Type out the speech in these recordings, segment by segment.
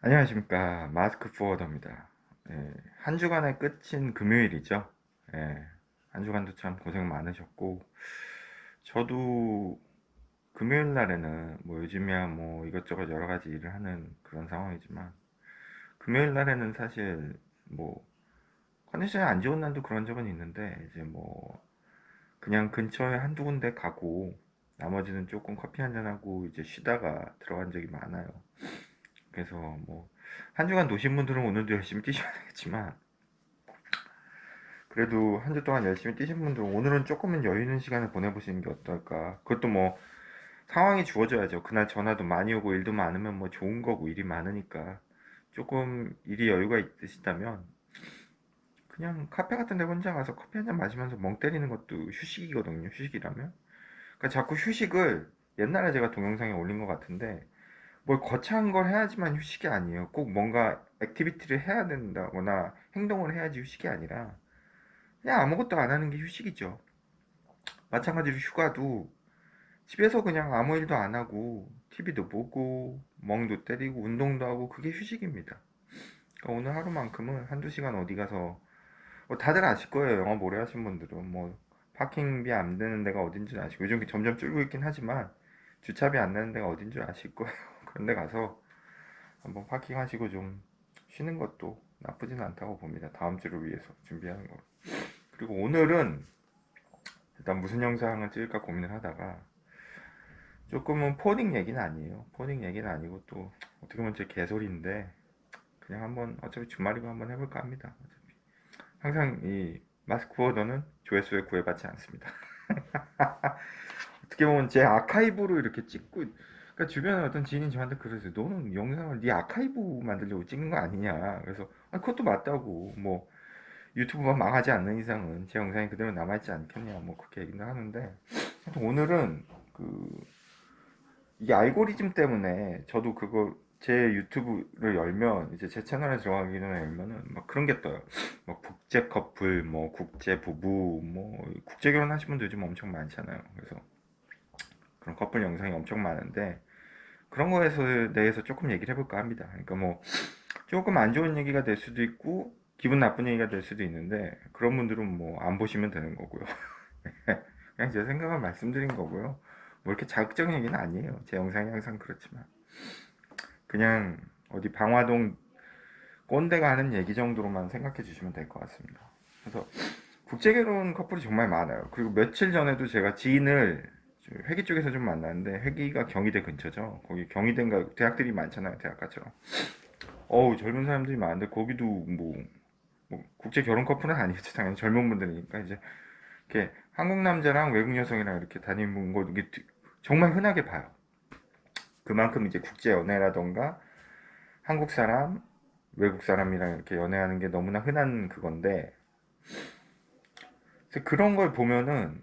안녕하십니까. 마스크 포워더입니다. 한 주간의 끝인 금요일이죠. 예, 한 주간도 참 고생 많으셨고, 저도 금요일 날에는 뭐 요즘이야 뭐 이것저것 여러 가지 일을 하는 그런 상황이지만, 금요일 날에는 사실 뭐 컨디션이 안 좋은 날도 그런 적은 있는데, 이제 뭐 그냥 근처에 한두 군데 가고, 나머지는 조금 커피 한잔 하고 이제 쉬다가 들어간 적이 많아요. 그래서 뭐 한 주간 노신 분들은 오늘도 열심히 뛰셔야 되겠지만, 그래도 한 주 동안 열심히 뛰신 분들은 오늘은 조금은 여유 있는 시간을 보내보시는 게 어떨까. 그것도 뭐 상황이 주어져야죠. 그날 전화도 많이 오고 일도 많으면 뭐 좋은 거고, 일이 많으니까 조금 일이 여유가 있으시다면 그냥 카페 같은 데 혼자 가서 커피 한 잔 마시면서 멍 때리는 것도 휴식이거든요. 휴식이라면. 그러니까 자꾸 휴식을, 옛날에 제가 동영상에 올린 것 같은데, 뭘 거창한 걸 해야지만 휴식이 아니에요. 꼭 뭔가 액티비티를 해야 된다거나 행동을 해야지 휴식이 아니라 그냥 아무것도 안 하는 게 휴식이죠. 마찬가지로 휴가도 집에서 그냥 아무 일도 안 하고 TV도 보고 멍도 때리고 운동도 하고, 그게 휴식입니다. 그러니까 오늘 하루만큼은 한두 시간 어디 가서, 다들 아실 거예요. 영업 오래 하신 분들은 뭐 파킹비 안 되는 데가 어딘 줄 아시고, 요즘 점점 줄고 있긴 하지만 주차비 안 내는 데가 어딘 줄 아실 거예요. 그런 데 가서 한번 파킹하시고 좀 쉬는 것도 나쁘진 않다고 봅니다. 다음 주를 위해서 준비하는 거. 그리고 오늘은 일단 무슨 영상을 찍을까 고민을 하다가, 조금은 포닝 얘기는 아니에요. 포닝 얘기는 아니고 또 어떻게 보면 제 개소리인데, 그냥 한번 어차피 주말이고 한번 해볼까 합니다. 어차피 항상 이 마스크 워더는 조회수에 구애받지 않습니다. 어떻게 보면 제 아카이브로 이렇게 찍고, 그러니까 주변에 어떤 지인이 저한테 그러세요. 너는 영상을 네 아카이브 만들려고 찍는 거 아니냐. 그래서 그것도 맞다고. 뭐 유튜브가 망하지 않는 이상은 제 영상이 그대로 남아있지 않겠냐. 뭐 그렇게 얘기를 하는데, 하여튼 오늘은 그 이 알고리즘 때문에 저도 그거, 제 유튜브를 열면 이제 제 채널에 들어가기 전에 열면은 막 그런 게 떠요. 뭐 국제 커플, 뭐 국제 부부, 뭐 국제 결혼하신 분들 요즘 엄청 많잖아요. 그래서 그런 커플 영상이 엄청 많은데, 그런 거에 대해서 조금 얘기를 해볼까 합니다. 그러니까 뭐 조금 안 좋은 얘기가 될 수도 있고 기분 나쁜 얘기가 될 수도 있는데, 그런 분들은 뭐 안 보시면 되는 거고요. 그냥 제 생각을 말씀드린 거고요. 뭐 이렇게 자극적인 얘기는 아니에요. 제 영상이 항상 그렇지만. 그냥 어디 방화동 꼰대가 하는 얘기 정도로만 생각해 주시면 될 것 같습니다. 그래서 국제결혼 커플이 정말 많아요. 그리고 며칠 전에도 제가 지인을 회기 쪽에서 좀 만났는데, 회기가 경희대 근처죠. 거기 경희대인가 대학들이 많잖아요. 대학가처럼. 어우, 젊은 사람들이 많은데 거기도 뭐 국제 결혼 커플은 아니겠죠. 당연히 젊은 분들이니까 이제 이렇게 한국 남자랑 외국 여성이랑 이렇게 다니는 거, 이게 정말 흔하게 봐요. 그만큼 이제 국제 연애라던가 한국 사람, 외국 사람이랑 이렇게 연애하는 게 너무나 흔한 그건데, 그래서 그런 걸 보면은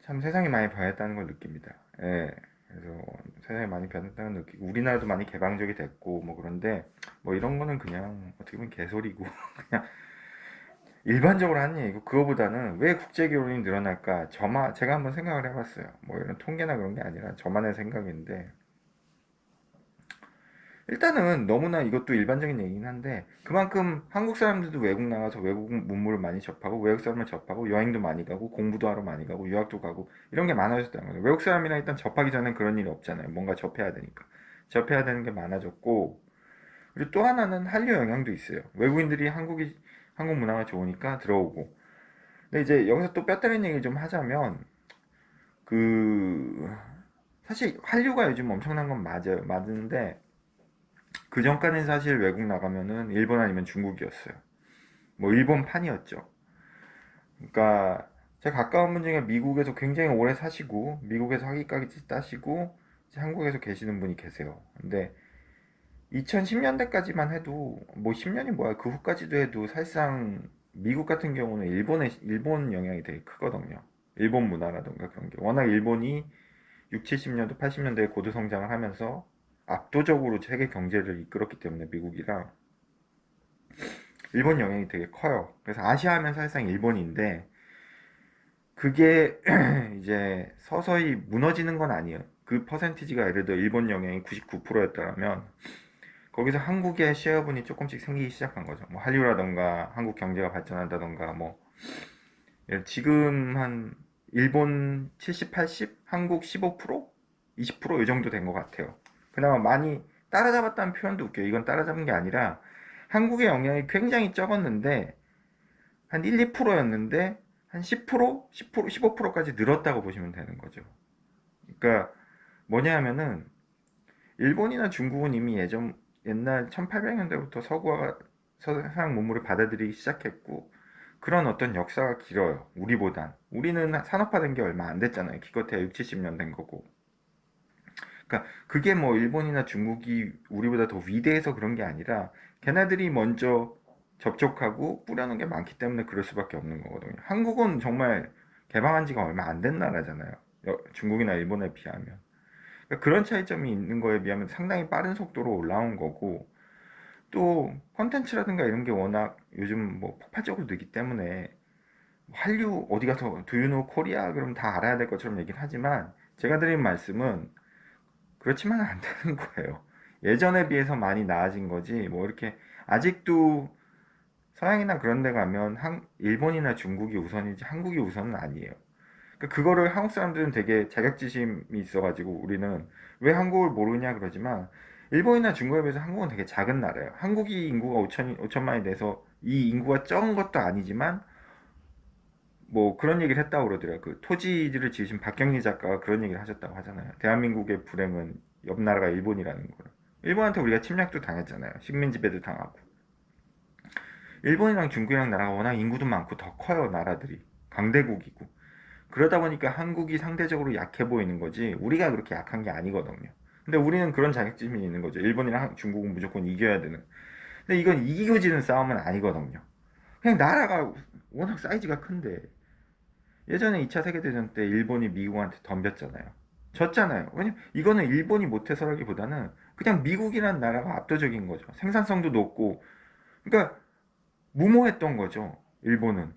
참 세상이 많이 변했다는 걸 느낍니다. 예. 그래서 세상이 많이 변했다는 걸 느끼고, 우리나라도 많이 개방적이 됐고 뭐 그런데, 뭐 이런 거는 그냥 어떻게 보면 개소리고 그냥 일반적으로 하는 얘기고, 그거보다는 왜 국제 결혼이 늘어날까? 제가 한번 생각을 해봤어요. 뭐 이런 통계나 그런 게 아니라 저만의 생각인데, 일단은 너무나 이것도 일반적인 얘기긴 한데, 그만큼 한국 사람들도 외국 나가서 외국 문물을 많이 접하고 외국 사람을 접하고 여행도 많이 가고 공부도 하러 많이 가고 유학도 가고 이런 게 많아졌다는 거죠. 외국 사람이랑 일단 접하기 전엔 그런 일이 없잖아요. 뭔가 접해야 되니까. 접해야 되는 게 많아졌고, 그리고 또 하나는 한류 영향도 있어요. 외국인들이 한국 문화가 좋으니까 들어오고. 근데 이제 여기서 또 뼈 때리는 얘기를 좀 하자면, 그 사실 한류가 요즘 엄청난 건 맞아요. 맞는데 그 전까지는 사실 외국 나가면은 일본 아니면 중국이었어요. 뭐 일본판이었죠. 그러니까 제 가까운 분 중에 미국에서 굉장히 오래 사시고 미국에서 학위까지 따시고 이제 한국에서 계시는 분이 계세요. 근데 2010년대까지만 해도, 뭐 10년이 뭐야, 그 후까지도 해도 사실상 미국 같은 경우는 일본 영향이 되게 크거든요. 일본 문화라던가 그런 게 워낙 일본이 6, 70년대, 80년대에 고도 성장을 하면서 압도적으로 세계 경제를 이끌었기 때문에 미국이랑 일본 영향이 되게 커요. 그래서 아시아 하면 사실상 일본인데, 그게 이제 서서히 무너지는 건 아니에요. 그 퍼센티지가 예를 들어 일본 영향이 99%였다면 거기서 한국의 쉐어분이 조금씩 생기기 시작한 거죠. 뭐 한류라던가 한국 경제가 발전한다던가 뭐 지금 한 일본 70, 80, 한국 15%, 20%이 정도 된 것 같아요. 그나마 많이 따라잡았다는 표현도 웃겨요. 이건 따라잡은 게 아니라 한국의 영향이 굉장히 적었는데 한 1, 2%였는데 한 10%, 10%, 15%까지 늘었다고 보시면 되는 거죠. 그러니까 뭐냐 하면은 일본이나 중국은 이미 옛날 1800년대부터 서구화가 서양 문물을 받아들이기 시작했고 그런 어떤 역사가 길어요. 우리보단. 우리는 산업화된 게 얼마 안 됐잖아요. 기껏해야 6, 70년 된 거고. 그러니까 그게 뭐 일본이나 중국이 우리보다 더 위대해서 그런 게 아니라 걔네들이 먼저 접촉하고 뿌려놓은 게 많기 때문에 그럴 수밖에 없는 거거든요. 한국은 정말 개방한 지가 얼마 안 된 나라잖아요. 중국이나 일본에 비하면. 그러니까 그런 차이점이 있는 거에 비하면 상당히 빠른 속도로 올라온 거고 또 컨텐츠라든가 이런 게 워낙 요즘 뭐 폭발적으로 늘기 때문에 한류 어디 가서 Do you know Korea? 그럼 다 알아야 될 것처럼 얘기는 하지만 제가 드린 말씀은 그렇지만 안 되는 거예요. 예전에 비해서 많이 나아진 거지 뭐 이렇게 아직도 서양이나 그런 데 가면 일본이나 중국이 우선이지 한국이 우선은 아니에요. 그러니까 그거를 한국 사람들은 되게 자격지심이 있어가지고 우리는 왜 한국을 모르냐 그러지만 일본이나 중국에 비해서 한국은 되게 작은 나라예요. 한국이 인구가 5천만이 돼서 이 인구가 적은 것도 아니지만 뭐 그런 얘기를 했다고 그러더라고요. 그 토지를 지으신 박경리 작가가 그런 얘기를 하셨다고 하잖아요. 대한민국의 불행은 옆 나라가 일본이라는 거를. 일본한테 우리가 침략도 당했잖아요. 식민지배도 당하고. 일본이랑 중국이랑 나라가 워낙 인구도 많고 더 커요, 나라들이. 강대국이고. 그러다 보니까 한국이 상대적으로 약해 보이는 거지 우리가 그렇게 약한 게 아니거든요. 근데 우리는 그런 자격지심이 있는 거죠. 일본이랑 중국은 무조건 이겨야 되는. 근데 이건 이기고 지는 싸움은 아니거든요. 그냥 나라가 워낙 사이즈가 큰데 예전에 2차 세계대전 때 일본이 미국한테 덤볐잖아요. 졌잖아요. 왜냐면 이거는 일본이 못해서라기보다는 그냥 미국이란 나라가 압도적인 거죠. 생산성도 높고 그러니까 무모했던 거죠. 일본은.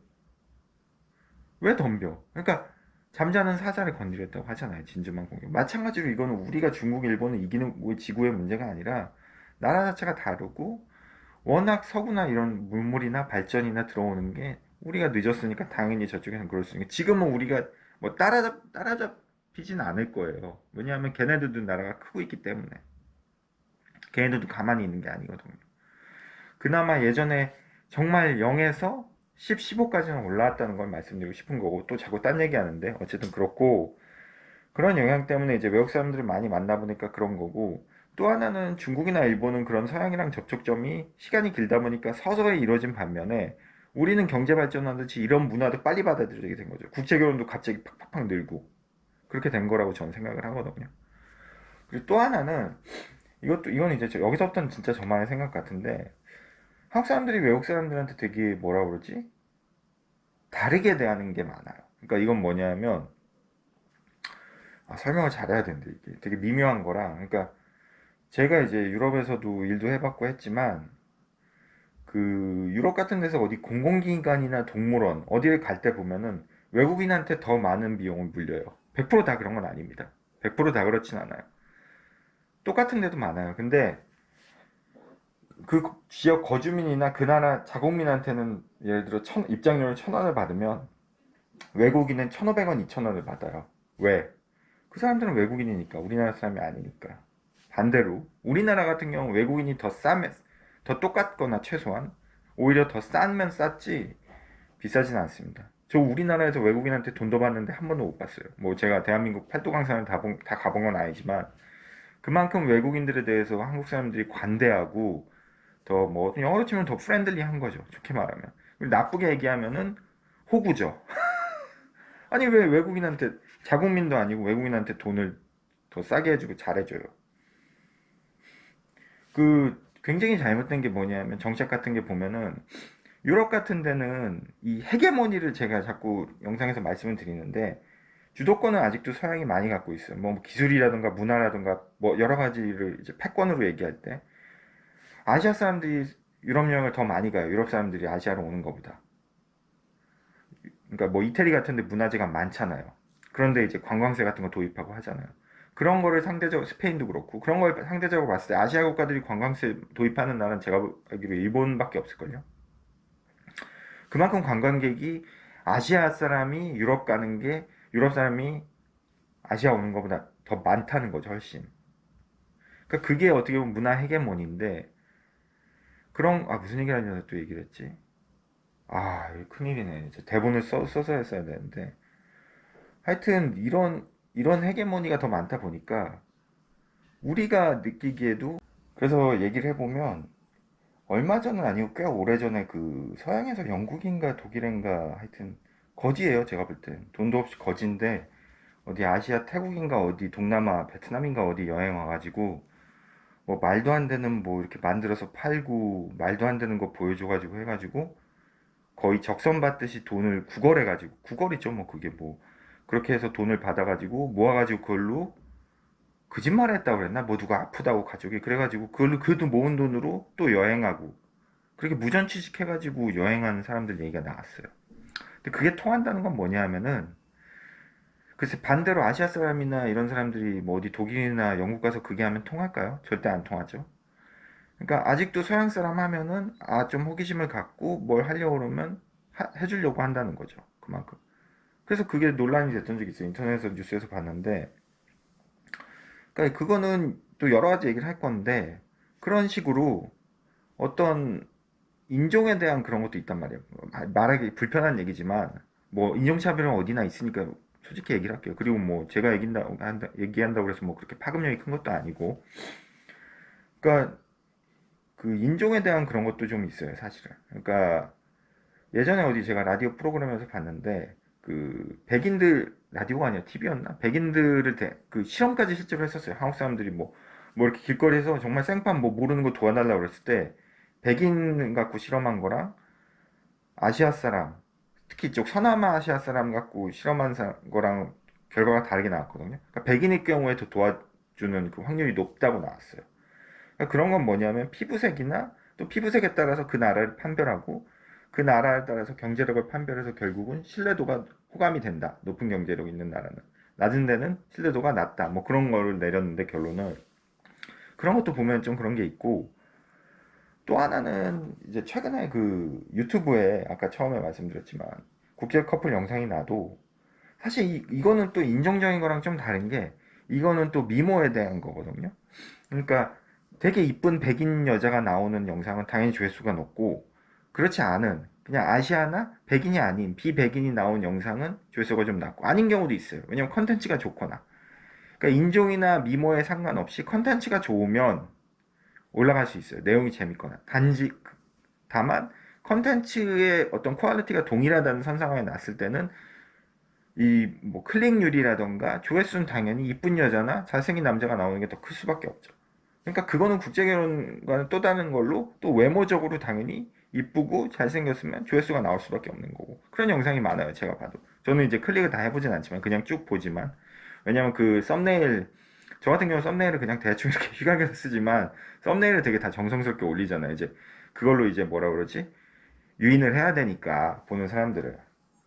왜 덤벼? 그러니까 잠자는 사자를 건드렸다고 하잖아요. 진주만 공격. 마찬가지로 이거는 우리가 중국, 일본을 이기는 지구의 문제가 아니라 나라 자체가 다르고 워낙 서구나 이런 물물이나 발전이나 들어오는 게 우리가 늦었으니까 당연히 저쪽에서는 그럴 수 있는 게 지금은 우리가 뭐 따라잡히진 않을 거예요. 왜냐하면 걔네들도 나라가 크고 있기 때문에 걔네들도 가만히 있는 게 아니거든요. 그나마 예전에 정말 0에서 10, 15까지는 올라왔다는 걸 말씀드리고 싶은 거고 또 자꾸 딴 얘기 하는데 어쨌든 그렇고 그런 영향 때문에 이제 외국 사람들을 많이 만나보니까 그런 거고 또 하나는 중국이나 일본은 그런 서양이랑 접촉점이 시간이 길다 보니까 서서히 이루어진 반면에 우리는 경제 발전하듯이 이런 문화도 빨리 받아들이게 된 거죠. 국제 결혼도 갑자기 팍팍팍 늘고 그렇게 된 거라고 저는 생각을 하거든요. 그리고 또 하나는 이건 이제 여기서부터는 진짜 저만의 생각 같은데 한국 사람들이 외국 사람들한테 되게 뭐라 그러지? 다르게 대하는 게 많아요. 그러니까 이건 뭐냐면 설명을 잘해야 되는데 이게 되게 미묘한 거라 그러니까 제가 이제 유럽에서도 일도 해봤고 했지만 그 유럽 같은 데서 어디 공공기관이나 동물원 어디를 갈 때 보면은 외국인한테 더 많은 비용을 물려요. 100%다 그런 건 아닙니다. 100%다 그렇진 않아요. 똑같은 데도 많아요. 근데 그 지역 거주민이나 그 나라 자국민한테는 예를 들어 입장료를 1,000원을 받으면 외국인은 1,500원, 2,000원을 받아요. 왜? 그 사람들은 외국인이니까 우리나라 사람이 아니니까. 반대로 우리나라 같은 경우 외국인이 더 싸면 더 똑같거나 최소한 오히려 더 싸면 쌌지 비싸진 않습니다. 저 우리나라에서 외국인한테 돈 더 받는데 한 번도 못 봤어요. 뭐 제가 대한민국 팔도강산을 다 가본 건 아니지만 그만큼 외국인들에 대해서 한국 사람들이 관대하고 더 뭐 영어로 치면 더 프렌들리한 거죠. 좋게 말하면. 나쁘게 얘기하면은 호구죠. 아니 왜 외국인한테 자국민도 아니고 외국인한테 돈을 더 싸게 해주고 잘해줘요. 그 굉장히 잘못된 게 뭐냐면 정책 같은 게 보면은 유럽 같은 데는 이 헤게모니를 제가 자꾸 영상에서 말씀을 드리는데 주도권은 아직도 서양이 많이 갖고 있어요. 뭐 기술이라든가 문화라든가 뭐 여러 가지를 이제 패권으로 얘기할 때 아시아 사람들이 유럽 여행을 더 많이 가요. 유럽 사람들이 아시아로 오는 것보다. 그러니까 뭐 이태리 같은 데 문화재가 많잖아요. 그런데 이제 관광세 같은 거 도입하고 하잖아요. 그런 거를 상대적으로 스페인도 그렇고 그런 걸 상대적으로 봤을 때 아시아 국가들이 관광세 도입하는 나라는 제가 알기로 일본밖에 없을걸요. 그만큼 관광객이 아시아 사람이 유럽 가는 게 유럽 사람이 아시아 오는 것보다 더 많다는 거죠, 훨씬. 그러니까 그게 어떻게 보면 문화 헤게모니인데 그런 무슨 얘기 하려고 또 얘기를 했지? 이거 큰일이네. 이제 대본을 써서 했어야 되는데 하여튼 이런 헤게모니가 더 많다 보니까 우리가 느끼기에도 그래서 얘기를 해보면 얼마 전은 아니고 꽤 오래전에 그 서양에서 영국인가 독일인가 하여튼 거지예요 제가 볼 땐 돈도 없이 거지인데 어디 아시아 태국인가 어디 동남아 베트남인가 어디 여행 와가지고 뭐 말도 안 되는 뭐 이렇게 만들어서 팔고 말도 안 되는 거 보여줘가지고 해가지고 거의 적선 받듯이 돈을 구걸해가지고 구걸이죠 뭐 그게 뭐 그렇게 해서 돈을 받아가지고 모아가지고 그걸로 거짓말 했다고 그랬나 뭐 누가 아프다고 가족이 그래가지고 그걸로 그도 모은 돈으로 또 여행하고 그렇게 무전취직 해가지고 여행하는 사람들 얘기가 나왔어요. 근데 그게 통한다는 건 뭐냐 하면은 글쎄 반대로 아시아 사람이나 이런 사람들이 뭐 어디 독일이나 영국 가서 그게 하면 통할까요? 절대 안 통하죠. 그러니까 아직도 서양 사람 하면은 좀 호기심을 갖고 뭘 하려고 그러면 해주려고 한다는 거죠. 그만큼. 그래서 그게 논란이 됐던 적이 있어요. 인터넷에서 뉴스에서 봤는데 그러니까 그거는 또 여러 가지 얘기를 할 건데 그런 식으로 어떤 인종에 대한 그런 것도 있단 말이에요. 말하기 불편한 얘기지만 뭐 인종차별은 어디나 있으니까 솔직히 얘기를 할게요. 그리고 뭐 제가 얘기한다고 해서 뭐 그렇게 파급력이 큰 것도 아니고 그러니까 그 인종에 대한 그런 것도 좀 있어요, 사실은. 그러니까 예전에 어디 제가 라디오 프로그램에서 봤는데 그 백인들 라디오가 아니라 TV였나? 백인들을 그 실험까지 실제로 했었어요. 한국 사람들이 뭐 이렇게 길거리에서 정말 생판 뭐 모르는 거 도와달라고 그랬을 때 백인 갖고 실험한 거랑 아시아 사람, 특히 이쪽 서남아 아시아 사람 갖고 실험한 거랑 결과가 다르게 나왔거든요. 그러니까 백인의 경우에 더 도와주는 그 확률이 높다고 나왔어요. 그러니까 그런 건 뭐냐면 피부색이나 또 피부색에 따라서 그 나라를 판별하고 그 나라에 따라서 경제력을 판별해서 결국은 신뢰도가 호감이 된다. 높은 경제력 있는 나라는. 낮은 데는 신뢰도가 낮다. 뭐 그런 거를 내렸는데 결론은 그런 것도 보면 좀 그런 게 있고 또 하나는 이제 최근에 그 유튜브에 아까 처음에 말씀드렸지만 국제 커플 영상이 나도 사실 이거는 또 인종적인 거랑 좀 다른 게 이거는 또 미모에 대한 거거든요. 그러니까 되게 이쁜 백인 여자가 나오는 영상은 당연히 조회수가 높고 그렇지 않은 그냥 아시아나 백인이 아닌 비백인이 나온 영상은 조회수가 좀 낮고 아닌 경우도 있어요. 왜냐면 컨텐츠가 좋거나 그러니까 인종이나 미모에 상관없이 컨텐츠가 좋으면 올라갈 수 있어요. 내용이 재밌거나 단지 다만 컨텐츠의 어떤 퀄리티가 동일하다는 선상에 놨을 때는 이 뭐 클릭률이라던가 조회수는 당연히 이쁜 여자나 잘생긴 남자가 나오는 게 더 클 수밖에 없죠. 그러니까 그거는 국제결혼과는 또 다른 걸로 또 외모적으로 당연히 이쁘고 잘생겼으면 조회수가 나올 수밖에 없는 거고 그런 영상이 많아요. 제가 봐도 저는 이제 클릭을 다 해보진 않지만 그냥 쭉 보지만 왜냐면 그 썸네일 저 같은 경우 썸네일을 그냥 대충 이렇게 휘갈겨서 쓰지만 썸네일을 되게 다 정성스럽게 올리잖아요. 이제 그걸로 이제 뭐라 그러지 유인을 해야 되니까 보는 사람들을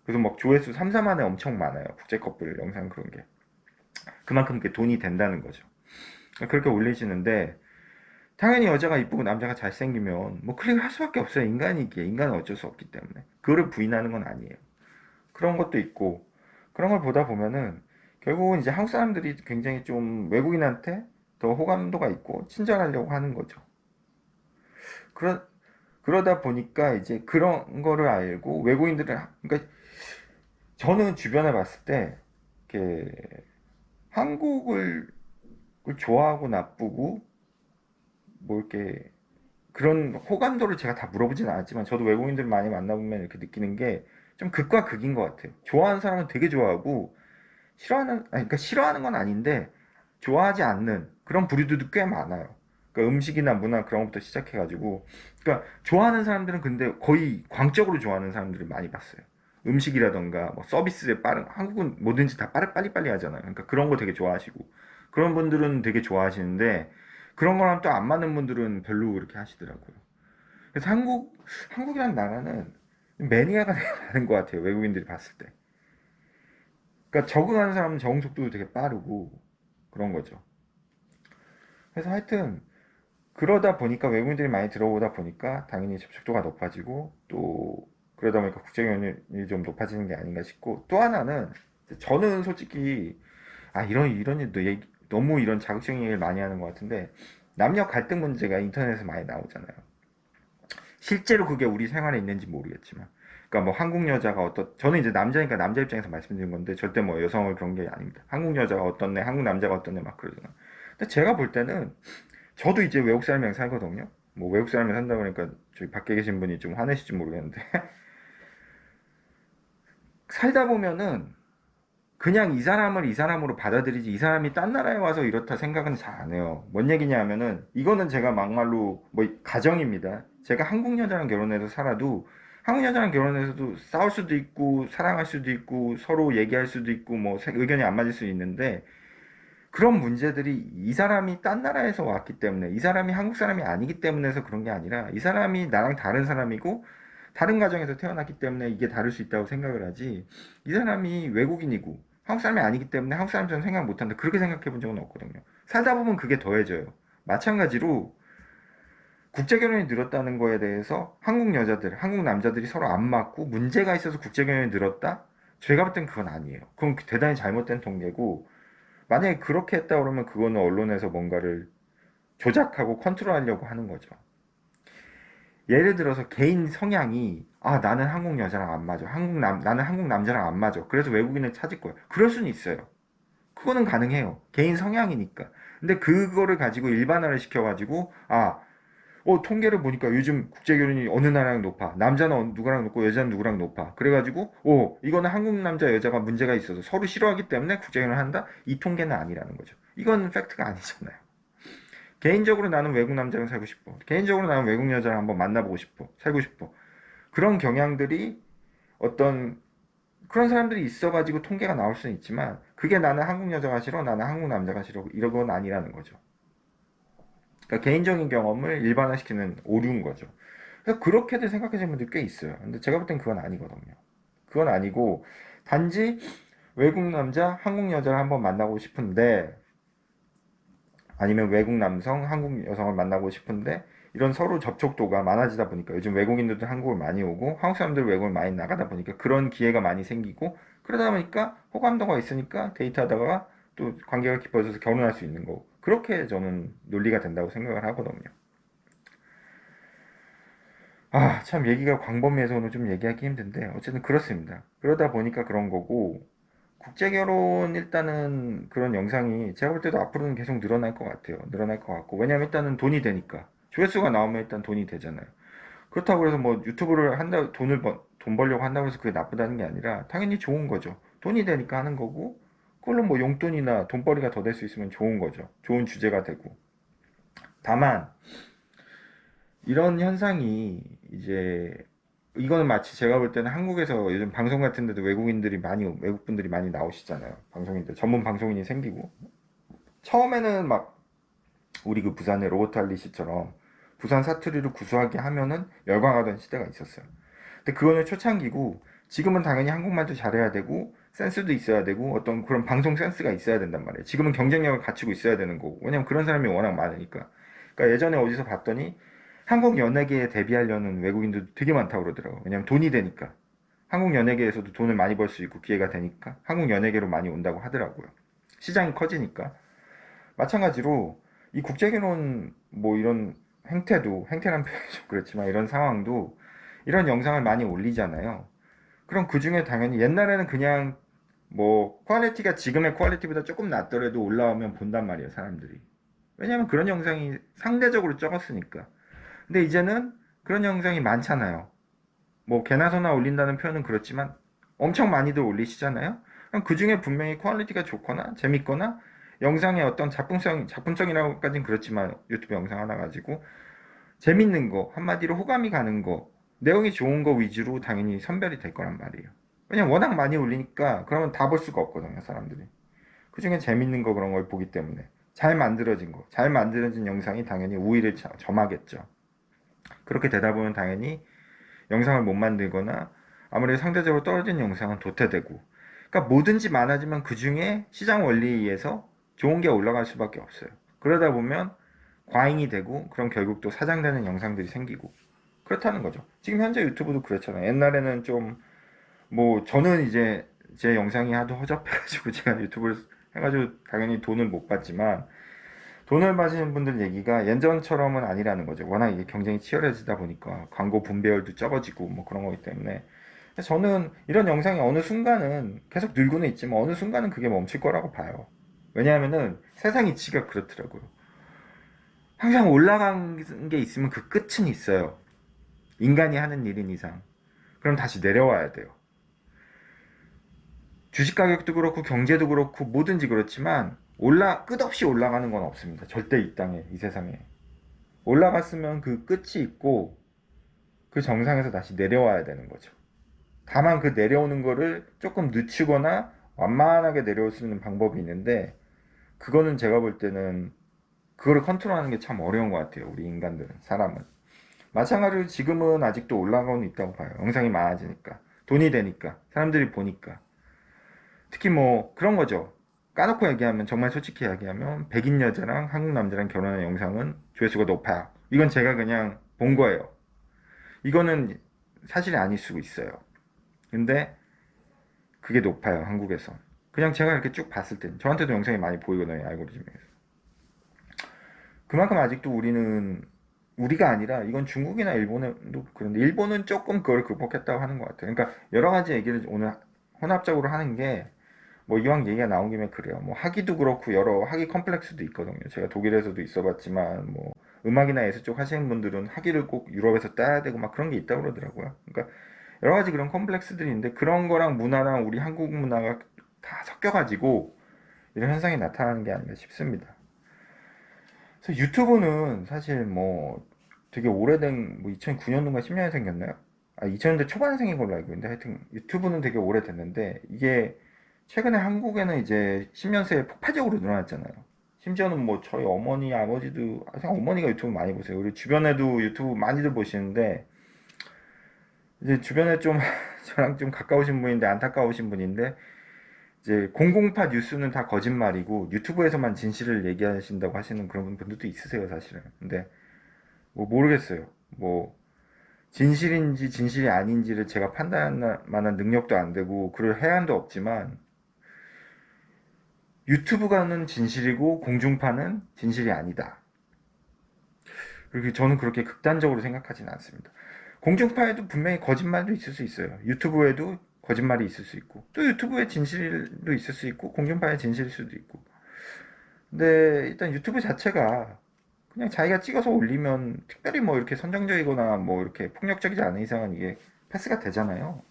그래서 막 조회수 3, 4만에 엄청 많아요. 국제 커플 영상 그런 게 그만큼 그게 돈이 된다는 거죠. 그렇게 올리시는데 당연히 여자가 이쁘고 남자가 잘생기면 뭐 클릭을 할 수밖에 없어요. 인간이기에 인간은 어쩔 수 없기 때문에 그거를 부인하는 건 아니에요. 그런 것도 있고 그런 걸 보다 보면은 결국은 이제 한국 사람들이 굉장히 좀 외국인한테 더 호감도가 있고 친절하려고 하는 거죠. 그러, 그러다 보니까 이제 그런 거를 알고 외국인들은 그러니까 저는 주변에 봤을 때 이렇게 한국을 좋아하고 나쁘고 뭐 이렇게 그런 호감도를 제가 다 물어보진 않았지만 저도 외국인들 많이 만나보면 이렇게 느끼는 게 좀 극과 극인 것 같아요. 좋아하는 사람은 되게 좋아하고 그러니까 싫어하는 건 아닌데 좋아하지 않는 그런 부류들도 꽤 많아요. 그러니까 음식이나 문화 그런 것부터 시작해가지고 그러니까 좋아하는 사람들은 근데 거의 광적으로 좋아하는 사람들을 많이 봤어요. 음식이라던가 뭐 서비스에 빠른 한국은 뭐든지 다 빨리빨리 하잖아요. 그러니까 그런 거 되게 좋아하시고 그런 분들은 되게 좋아하시는데 그런 거랑 또 안 맞는 분들은 별로 그렇게 하시더라고요. 그래서 한국이라는 나라는 매니아가 되게 많은 것 같아요. 외국인들이 봤을 때. 그러니까 적응하는 사람은 적응 속도도 되게 빠르고 그런 거죠. 그래서 하여튼 그러다 보니까 외국인들이 많이 들어오다 보니까 당연히 접촉도가 높아지고 또 그러다 보니까 국제 경영이 좀 높아지는 게 아닌가 싶고 또 하나는 저는 솔직히 이런 일도 너무 이런 자극적인 얘기를 많이 하는 것 같은데 남녀 갈등 문제가 인터넷에서 많이 나오잖아요. 실제로 그게 우리 생활에 있는지 모르겠지만 그러니까 뭐 한국 여자가 저는 이제 남자니까 남자 입장에서 말씀드린 건데 절대 뭐 여성을 그런 게 아닙니다. 한국 여자가 어떻네 한국 남자가 어떻네 막 그러잖아요. 근데 제가 볼 때는 저도 이제 외국 사람이랑 살거든요. 뭐 외국 사람이 산다 그러니까 저기 밖에 계신 분이 좀 화내실지 모르겠는데 살다 보면은 그냥 이 사람을 이 사람으로 받아들이지 이 사람이 딴 나라에 와서 이렇다 생각은 잘 안 해요. 뭔 얘기냐 하면은 이거는 제가 막말로 뭐 가정입니다. 제가 한국 여자랑 결혼해서 살아도 한국 여자랑 결혼해서도 싸울 수도 있고 사랑할 수도 있고 서로 얘기할 수도 있고 뭐 의견이 안 맞을 수 있는데 그런 문제들이 이 사람이 딴 나라에서 왔기 때문에 이 사람이 한국 사람이 아니기 때문에 해서 그런 게 아니라 이 사람이 나랑 다른 사람이고 다른 가정에서 태어났기 때문에 이게 다를 수 있다고 생각을 하지 이 사람이 외국인이고 한국 사람이 아니기 때문에 한국 사람처럼 생각 못한다 그렇게 생각해 본 적은 없거든요. 살다 보면 그게 더해져요. 마찬가지로 국제결혼이 늘었다는 거에 대해서 한국 여자들, 한국 남자들이 서로 안 맞고 문제가 있어서 국제결혼이 늘었다? 제가 볼 땐 그건 아니에요. 그건 대단히 잘못된 통계고 만약에 그렇게 했다 그러면 그거는 언론에서 뭔가를 조작하고 컨트롤하려고 하는 거죠. 예를 들어서 개인 성향이 나는 한국 여자랑 안 맞아. 나는 한국 남자랑 안 맞아. 그래서 외국인을 찾을 거야. 그럴 수는 있어요. 그거는 가능해요. 개인 성향이니까. 근데 그거를 가지고 일반화를 시켜가지고 통계를 보니까 요즘 국제결혼이 어느 나라랑 높아. 남자는 누구랑 높고 여자는 누구랑 높아. 그래가지고 이거는 한국 남자 여자가 문제가 있어서 서로 싫어하기 때문에 국제결혼을 한다? 이 통계는 아니라는 거죠. 이건 팩트가 아니잖아요. 개인적으로 나는 외국 남자랑 살고 싶어. 개인적으로 나는 외국 여자랑 한번 만나보고 싶어. 살고 싶어. 그런 경향들이 어떤 그런 사람들이 있어가지고 통계가 나올 수는 있지만 그게 나는 한국 여자가 싫어, 나는 한국 남자가 싫어 이런 건 아니라는 거죠. 그러니까 개인적인 경험을 일반화시키는 오류인 거죠. 그래서 그렇게들 생각하시는 분들 꽤 있어요. 근데 제가 볼 땐 그건 아니거든요. 그건 아니고 단지 외국 남자, 한국 여자를 한번 만나고 싶은데 아니면 외국 남성, 한국 여성을 만나고 싶은데 이런 서로 접촉도가 많아지다 보니까 요즘 외국인들도 한국을 많이 오고 한국 사람들 외국을 많이 나가다 보니까 그런 기회가 많이 생기고 그러다 보니까 호감도가 있으니까 데이트하다가 또 관계가 깊어져서 결혼할 수 있는 거고 그렇게 저는 논리가 된다고 생각을 하거든요. 참 얘기가 광범위해서 오늘 좀 얘기하기 힘든데 어쨌든 그렇습니다. 그러다 보니까 그런 거고 국제결혼 일단은 그런 영상이 제가 볼 때도 앞으로는 계속 늘어날 것 같아요. 늘어날 것 같고 왜냐면 일단은 돈이 되니까 조회수가 나오면 일단 돈이 되잖아요. 그렇다고 해서 뭐 유튜브를 한다 돈 벌려고 한다고 해서 그게 나쁘다는 게 아니라 당연히 좋은 거죠. 돈이 되니까 하는 거고 그걸로 뭐 용돈이나 돈벌이가 더 될 수 있으면 좋은 거죠. 좋은 주제가 되고 다만 이런 현상이 이제 이거는 마치 제가 볼 때는 한국에서 요즘 방송 같은 데도 외국 분들이 많이 나오시잖아요. 방송인들 전문 방송인이 생기고 처음에는 막 우리 그 부산의 로버트 할리 씨처럼 부산 사투리를 구수하게 하면은 열광하던 시대가 있었어요. 근데 그거는 초창기고 지금은 당연히 한국말도 잘해야 되고 센스도 있어야 되고 어떤 그런 방송 센스가 있어야 된단 말이에요. 지금은 경쟁력을 갖추고 있어야 되는 거고 왜냐면 그런 사람이 워낙 많으니까. 그러니까 예전에 어디서 봤더니 한국 연예계에 데뷔하려는 외국인들도 되게 많다고 그러더라고요. 왜냐면 돈이 되니까. 한국 연예계에서도 돈을 많이 벌 수 있고 기회가 되니까 한국 연예계로 많이 온다고 하더라고요. 시장이 커지니까. 마찬가지로 이 국제결혼 뭐 이런 행태란 표현이 좀 그렇지만 이런 상황도 이런 영상을 많이 올리잖아요. 그럼 그 중에 당연히 옛날에는 그냥 뭐 퀄리티가 지금의 퀄리티보다 조금 낮더라도 올라오면 본단 말이에요, 사람들이. 왜냐면 그런 영상이 상대적으로 적었으니까. 근데 이제는 그런 영상이 많잖아요. 뭐 개나 소나 올린다는 표현은 그렇지만 엄청 많이들 올리시잖아요. 그럼 그 중에 분명히 퀄리티가 좋거나 재밌거나 영상의 어떤 작품성이라고까지는 그렇지만 유튜브 영상 하나 가지고 재밌는 거, 한마디로 호감이 가는 거, 내용이 좋은 거 위주로 당연히 선별이 될 거란 말이에요. 왜냐면 워낙 많이 올리니까 그러면 다 볼 수가 없거든요, 사람들이. 그 중에 재밌는 거 그런 걸 보기 때문에. 잘 만들어진 영상이 당연히 우위를 점하겠죠. 그렇게 되다 보면 당연히 영상을 못 만들거나 아무래도 상대적으로 떨어진 영상은 도태되고 그러니까 뭐든지 많아지면 그 중에 시장 원리에 의해서 좋은 게 올라갈 수밖에 없어요. 그러다 보면 과잉이 되고 그럼 결국 또 사장되는 영상들이 생기고 그렇다는 거죠. 지금 현재 유튜브도 그렇잖아요. 옛날에는 좀 뭐 저는 이제 제 영상이 하도 허접해가지고 제가 유튜브를 해가지고 당연히 돈을 못 받지만 돈을 받으시는 분들 얘기가 예전처럼은 아니라는 거죠. 워낙 이게 경쟁이 치열해지다 보니까 광고 분배율도 적어지고 뭐 그런 거기 때문에 저는 이런 영상이 어느 순간은 계속 늘고는 있지만 어느 순간은 그게 멈출 거라고 봐요. 왜냐하면은 세상 이치가 그렇더라고요. 항상 올라간 게 있으면 그 끝은 있어요. 인간이 하는 일인 이상. 그럼 다시 내려와야 돼요. 주식 가격도 그렇고 경제도 그렇고 뭐든지 그렇지만 끝없이 올라가는 건 없습니다. 절대 이 땅에, 이 세상에. 올라갔으면 그 끝이 있고 그 정상에서 다시 내려와야 되는 거죠. 다만 그 내려오는 거를 조금 늦추거나 완만하게 내려올 수 있는 방법이 있는데 그거는 제가 볼 때는 그거를 컨트롤하는 게 참 어려운 것 같아요. 우리 인간들은, 사람은. 마찬가지로 지금은 아직도 올라가고는 있다고 봐요. 영상이 많아지니까. 돈이 되니까. 사람들이 보니까. 특히 뭐 그런 거죠. 까놓고 얘기하면, 정말 솔직히 얘기하면 백인 여자랑 한국 남자랑 결혼한 영상은 조회수가 높아요. 이건 제가 그냥 본 거예요. 이거는 사실이 아닐 수도 있어요. 근데 그게 높아요, 한국에서. 그냥 제가 이렇게 쭉 봤을 땐 저한테도 영상이 많이 보이거든요, 알고리즘에서. 그만큼 아직도 우리가 아니라 이건 중국이나 일본도 그런데 일본은 조금 그걸 극복했다고 하는 것 같아요. 그러니까 여러 가지 얘기를 오늘 혼합적으로 하는 게, 뭐 이왕 얘기가 나온 김에 그래요. 뭐 학위도 그렇고 여러 학위 컴플렉스도 있거든요. 제가 독일에서도 있어봤지만 뭐 음악이나 예술 쪽 하시는 분들은 학위를 꼭 유럽에서 따야 되고 막 그런 게 있다고 그러더라고요. 그러니까 여러 가지 그런 컴플렉스들이 있는데 그런 거랑 문화랑 우리 한국 문화가 다 섞여가지고 이런 현상이 나타나는 게 아닌가 싶습니다. 그래서 유튜브는 사실 뭐 되게 오래된, 뭐 2009년도인가 10년에 생겼나요? 2000년대 초반에 생긴 걸로 알고 있는데 하여튼 유튜브는 되게 오래됐는데 이게 최근에 한국에는 이제 10년 새에 폭발적으로 늘어났잖아요. 심지어는 뭐 저희 어머니, 아버지도, 그냥 어머니가 유튜브 많이 보세요. 우리 주변에도 유튜브 많이들 보시는데 이제 주변에 좀 저랑 좀 가까우신 분인데, 안타까우신 분인데, 이제 공공파 뉴스는 다 거짓말이고 유튜브에서만 진실을 얘기하신다고 하시는 그런 분들도 있으세요, 사실은. 근데 뭐 모르겠어요. 뭐 진실인지 진실이 아닌지를 제가 판단할 만한 능력도 안 되고 그럴 해안도 없지만 유튜브가는 진실이고 공중파는 진실이 아니다. 그리고 저는 그렇게 극단적으로 생각하지는 않습니다. 공중파에도 분명히 거짓말도 있을 수 있어요. 유튜브에도 거짓말이 있을 수 있고 또 유튜브에 진실도 있을 수 있고 공중파에 진실일 수도 있고. 근데 일단 유튜브 자체가 그냥 자기가 찍어서 올리면 특별히 뭐 이렇게 선정적이거나 뭐 이렇게 폭력적이지 않은 이상은 이게 패스가 되잖아요.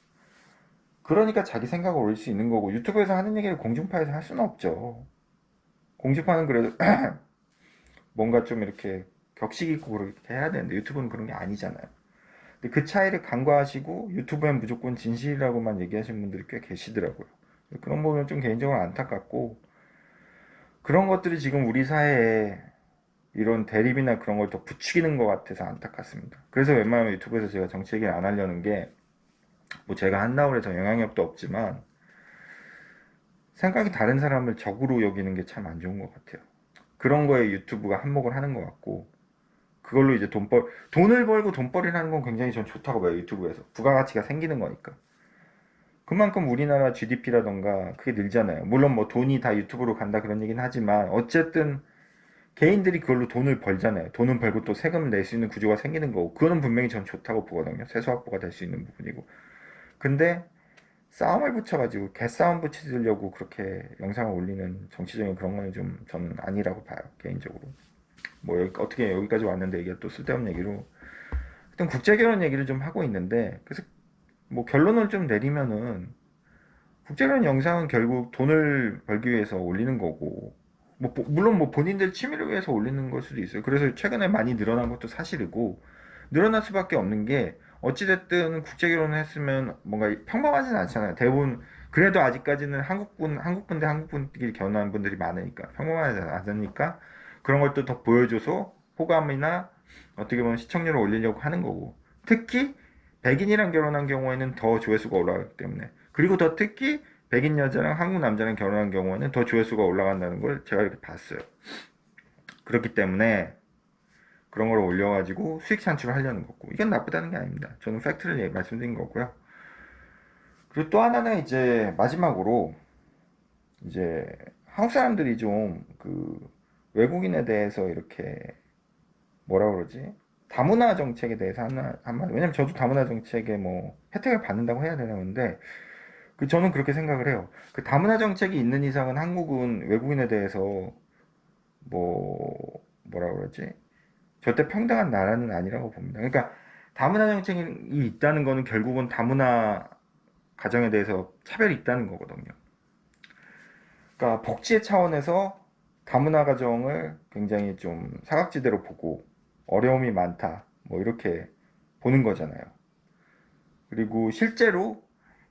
그러니까 자기 생각을 올릴 수 있는 거고 유튜브에서 하는 얘기를 공중파에서 할 수는 없죠. 공중파는 그래도 뭔가 좀 이렇게 격식 있고 그렇게 해야 되는데 유튜브는 그런 게 아니잖아요. 근데 그 차이를 간과하시고 유튜브엔 무조건 진실이라고만 얘기하시는 분들이 꽤 계시더라고요. 그런 부분은 좀 개인적으로 안타깝고 그런 것들이 지금 우리 사회에 이런 대립이나 그런 걸 더 부추기는 것 같아서 안타깝습니다. 그래서 웬만하면 유튜브에서 제가 정치 얘기를 안 하려는 게, 뭐 제가 한다고 해서 영향력도 없지만 생각이 다른 사람을 적으로 여기는 게 참 안 좋은 것 같아요. 그런 거에 유튜브가 한몫을 하는 것 같고 그걸로 이제 돈을 벌고 돈벌이를 하는 건 굉장히 전 좋다고 봐요. 유튜브에서 부가가치가 생기는 거니까. 그만큼 우리나라 GDP라던가 그게 늘잖아요. 물론 뭐 돈이 다 유튜브로 간다 그런 얘기는 하지만 어쨌든 개인들이 그걸로 돈을 벌잖아요. 돈은 벌고 또 세금을 낼 수 있는 구조가 생기는 거고 그거는 분명히 전 좋다고 보거든요. 세수 확보가 될 수 있는 부분이고. 근데 싸움을 붙여가지고 개싸움 붙이려고 그렇게 영상을 올리는 정치적인 그런 거는 좀 저는 아니라고 봐요. 개인적으로. 뭐 어떻게 여기까지 왔는데 이게 또 쓸데없는 얘기로 일단 국제결혼 얘기를 좀 하고 있는데, 그래서 뭐 결론을 좀 내리면은 국제결혼 영상은 결국 돈을 벌기 위해서 올리는 거고 뭐 물론 뭐 본인들 취미를 위해서 올리는 걸 수도 있어요. 그래서 최근에 많이 늘어난 것도 사실이고 늘어날 수밖에 없는 게 어찌됐든 국제결혼을 했으면 뭔가 평범하진 않잖아요. 대부분 그래도 아직까지는 한국분 대 한국분끼리 결혼하는 분들이 많으니까 평범하지 않으니까 그런 것도 더 보여줘서 호감이나 어떻게 보면 시청률을 올리려고 하는 거고, 특히 백인이랑 결혼한 경우에는 더 조회수가 올라가기 때문에, 그리고 더 특히 백인 여자랑 한국 남자랑 결혼한 경우에는 더 조회수가 올라간다는 걸 제가 이렇게 봤어요. 그렇기 때문에 그런 걸 올려가지고 수익 창출을 하려는 거고, 이건 나쁘다는 게 아닙니다. 저는 팩트를 말씀드린 거고요. 그리고 또 하나는 이제 마지막으로 이제 한국 사람들이 좀 그 외국인에 대해서 이렇게 뭐라 그러지? 다문화 정책에 대해서 한마디. 왜냐면 저도 다문화 정책에 뭐 혜택을 받는다고 해야 되나 본데, 저는 그렇게 생각을 해요. 그 다문화 정책이 있는 이상은 한국은 외국인에 대해서 뭐라 그러지? 절대 평등한 나라는 아니라고 봅니다. 그러니까 다문화 정책이 있다는 거는 결국은 다문화 가정에 대해서 차별이 있다는 거거든요. 그러니까 복지의 차원에서 다문화 가정을 굉장히 좀 사각지대로 보고 어려움이 많다, 뭐 이렇게 보는 거잖아요. 그리고 실제로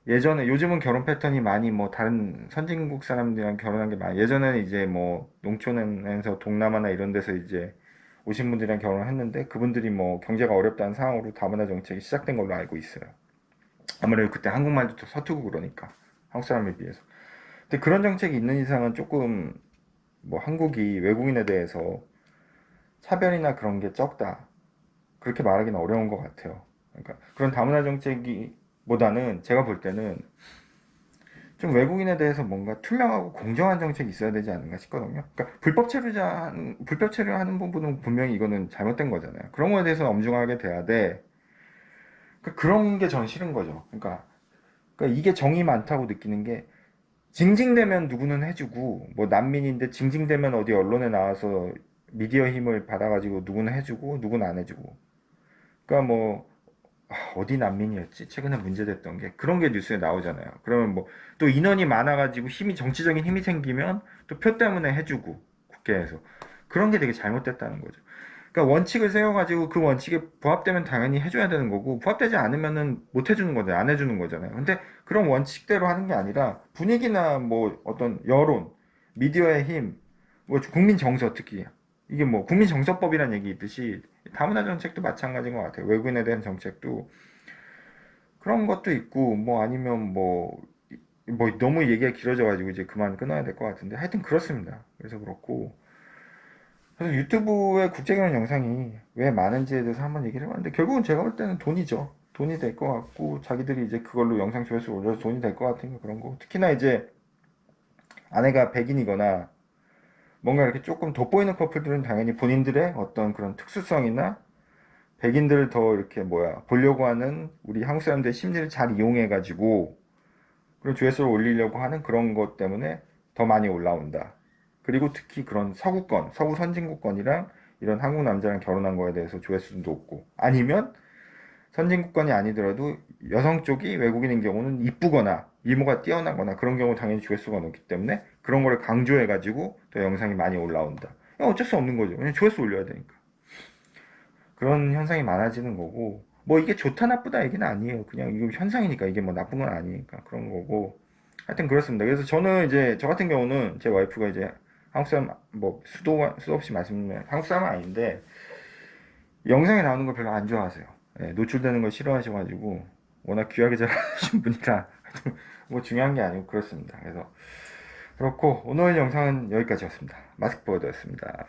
예전에, 요즘은 결혼 패턴이 많이 뭐 다른 선진국 사람들이랑 결혼한 게 많아요. 예전에는 이제 뭐 농촌에서 동남아나 이런 데서 이제 오신 분들이랑 결혼을 했는데, 그분들이 뭐 경제가 어렵다는 상황으로 다문화 정책이 시작된 걸로 알고 있어요. 아무래도 그때 한국말도 더 서투고 그러니까, 한국 사람에 비해서. 근데 그런 정책이 있는 이상은 조금 뭐 한국이 외국인에 대해서 차별이나 그런 게 적다, 그렇게 말하기는 어려운 것 같아요. 그러니까 그런 다문화 정책보다는 제가 볼 때는 좀 외국인에 대해서 뭔가 투명하고 공정한 정책이 있어야 되지 않는가 싶거든요. 그러니까 불법 체류하는 부분은 분명히 이거는 잘못된 거잖아요. 그런 거에 대해서 엄중하게 돼야 돼. 그러니까 그런 게 전 싫은 거죠. 그러니까 이게 정이 많다고 느끼는 게, 징징대면 누구는 해주고, 뭐 난민인데 징징대면 어디 언론에 나와서 미디어 힘을 받아가지고 누구는 해주고 누구는 안 해주고. 그러니까 뭐 어디 난민이었지? 최근에 문제됐던 게 그런 게 뉴스에 나오잖아요. 그러면 뭐 또 인원이 많아가지고 정치적인 힘이 생기면 또 표 때문에 해주고, 국회에서 그런 게 되게 잘못됐다는 거죠. 그러니까 원칙을 세워가지고 그 원칙에 부합되면 당연히 해줘야 되는 거고, 부합되지 않으면은 못 해주는 거잖아요. 안 해주는 거잖아요. 근데 그런 원칙대로 하는 게 아니라 분위기나 뭐 어떤 여론, 미디어의 힘, 뭐 국민 정서, 특히 이게 뭐 국민 정서법이라는 얘기 있듯이 다문화 정책도 마찬가지인 것 같아요. 외국인에 대한 정책도 그런 것도 있고, 뭐 아니면 뭐 너무 얘기가 길어져가지고 이제 그만 끊어야 될 것 같은데, 하여튼 그렇습니다. 그래서 그렇고, 그래서 유튜브에 국제결혼 영상이 왜 많은지에 대해서 한번 얘기를 해봤는데, 결국은 제가 볼 때는 돈이죠. 돈이 될 것 같고, 자기들이 이제 그걸로 영상 조회수 올려서 돈이 될 것 같으니까 그런 거. 특히나 이제 아내가 백인이거나 뭔가 이렇게 조금 돋보이는 커플들은 당연히 본인들의 어떤 그런 특수성이나 백인들을 더 이렇게 보려고 하는 우리 한국 사람들의 심리를 잘 이용해가지고 그런 조회수를 올리려고 하는 그런 것 때문에 더 많이 올라온다. 그리고 특히 그런 서구권, 서구 선진국권이랑 이런 한국 남자랑 결혼한 거에 대해서 조회수도 높고, 아니면 선진국권이 아니더라도 여성 쪽이 외국인인 경우는 이쁘거나 미모가 뛰어나거나 그런 경우 당연히 조회수가 높기 때문에 그런 거를 강조해가지고 더 영상이 많이 올라온다. 어쩔 수 없는 거죠. 그냥 조회수 올려야 되니까. 그런 현상이 많아지는 거고, 뭐 이게 좋다 나쁘다 얘기는 아니에요. 그냥 이거 현상이니까, 이게 뭐 나쁜 건 아니니까 그런 거고. 하여튼 그렇습니다. 그래서 저는 이제 저 같은 경우는 제 와이프가 이제 한국 사람, 뭐 수도 없이 말씀드리면 한국 사람은 아닌데 영상에 나오는 걸 별로 안 좋아하세요. 예, 노출되는 걸 싫어하셔가지고, 워낙 귀하게 잘하신 분이라 뭐 중요한 게 아니고 그렇습니다. 그래서 그렇고, 오늘 영상은 여기까지였습니다. 마스크버드였습니다.